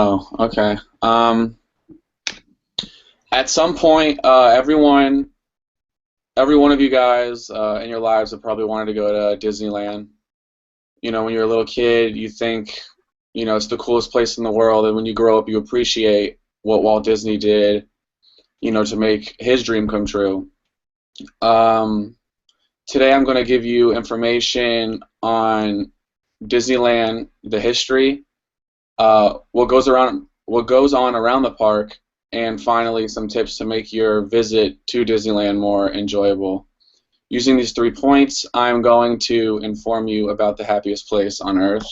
Oh, okay. At some point, every one of you guys in your lives have probably wanted to go to Disneyland. You know, when you're a little kid, you think, it's the coolest place in the world, and when you grow up, you appreciate what Walt Disney did, to make his dream come true. Um, Today, I'm going to give you information on Disneyland, the history, what goes on around the park, and finally some tips to make your visit to Disneyland more enjoyable. Using these 3 points, I'm going to inform you about the happiest place on Earth.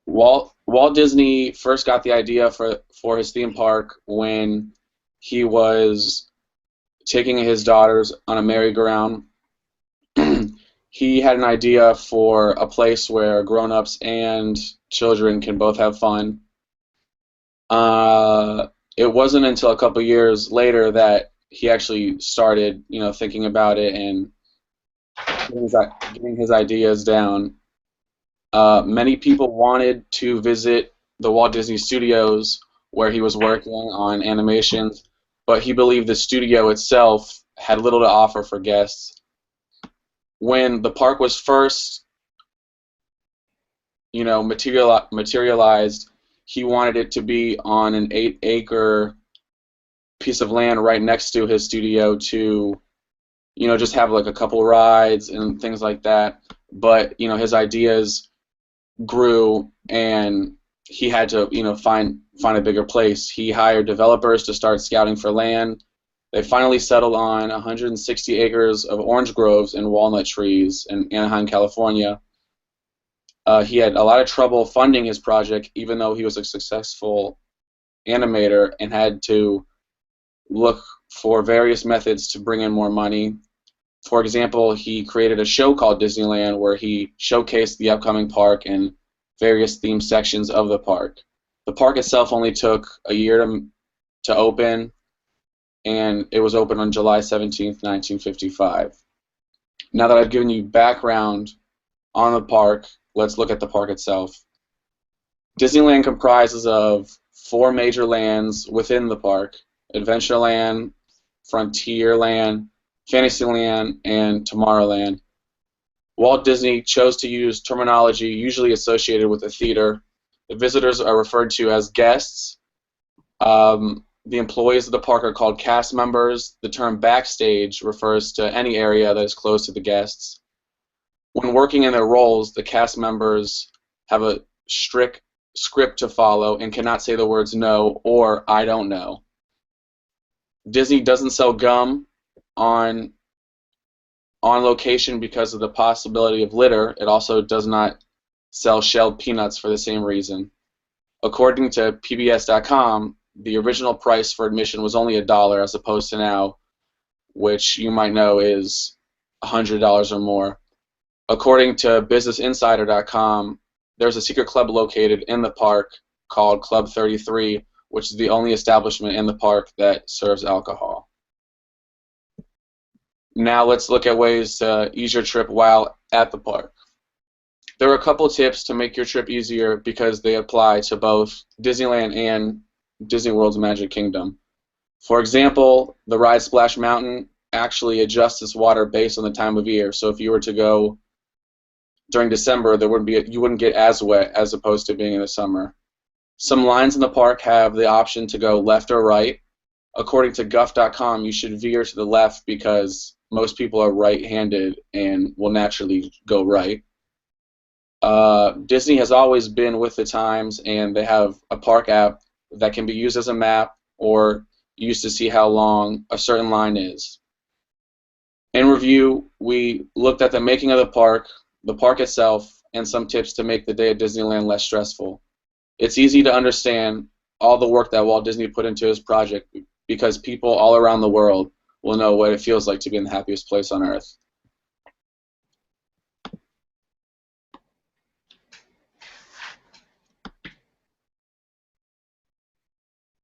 Walt Disney first got the idea for his theme park when he was taking his daughters on a merry-go-round. He had an idea for a place where grown-ups and children can both have fun. It wasn't until a couple years later that he actually started, thinking about it and getting his ideas down. Many people wanted to visit the Walt Disney Studios where he was working on animations, but he believed the studio itself had little to offer for guests. When the park was first, materialized, he wanted it to be on an 8-acre piece of land right next to his studio to, just have like a couple rides and things like that. But, his ideas grew and he had to, find a bigger place. He hired developers to start scouting for land. They finally settled on 160 acres of orange groves and walnut trees in Anaheim, California. He had a lot of trouble funding his project, even though he was a successful animator, and had to look for various methods to bring in more money. For example, he created a show called Disneyland where he showcased the upcoming park and various themed sections of the park. The park itself only took a year to open, and it was opened on July 17th, 1955. Now that I've given you background on the park, let's look at the park itself. Tomorrowland comprises of 4 major lands within the park: Adventureland, Frontierland, Fantasyland, and Tomorrowland. Walt Disney chose to use terminology usually associated with a theater. The visitors are referred to as guests. The employees of the park are called cast members. The term backstage refers to any area that is close to the guests. When working in their roles, the cast members have a strict script to follow and cannot say the words no or I don't know. Disney doesn't sell gum on location because of the possibility of litter. It also does not sell shelled peanuts for the same reason. According to PBS.com, the original price for admission was only $1 as opposed to now, which you might know is $100 or more. According to BusinessInsider.com, there's a secret club located in the park called Club 33, which is the only establishment in the park that serves alcohol. Now let's look at ways to ease your trip while at the park. There are a couple tips to make your trip easier because they apply to both Disneyland and Disney World's Magic Kingdom. For example, the ride Splash Mountain actually adjusts its water based on the time of year. So if you were to go during December, you wouldn't get as wet as opposed to being in the summer. Some lines in the park have the option to go left or right. According to Guff.com, you should veer to the left because most people are right-handed and will naturally go right. Disney has always been with the times, and they have a park app that can be used as a map or used to see how long a certain line is. In review, we looked at the making of the park itself, and some tips to make the day at Disneyland less stressful. It's easy to understand all the work that Walt Disney put into his project because people all around the world will know what it feels like to be in the happiest place on Earth.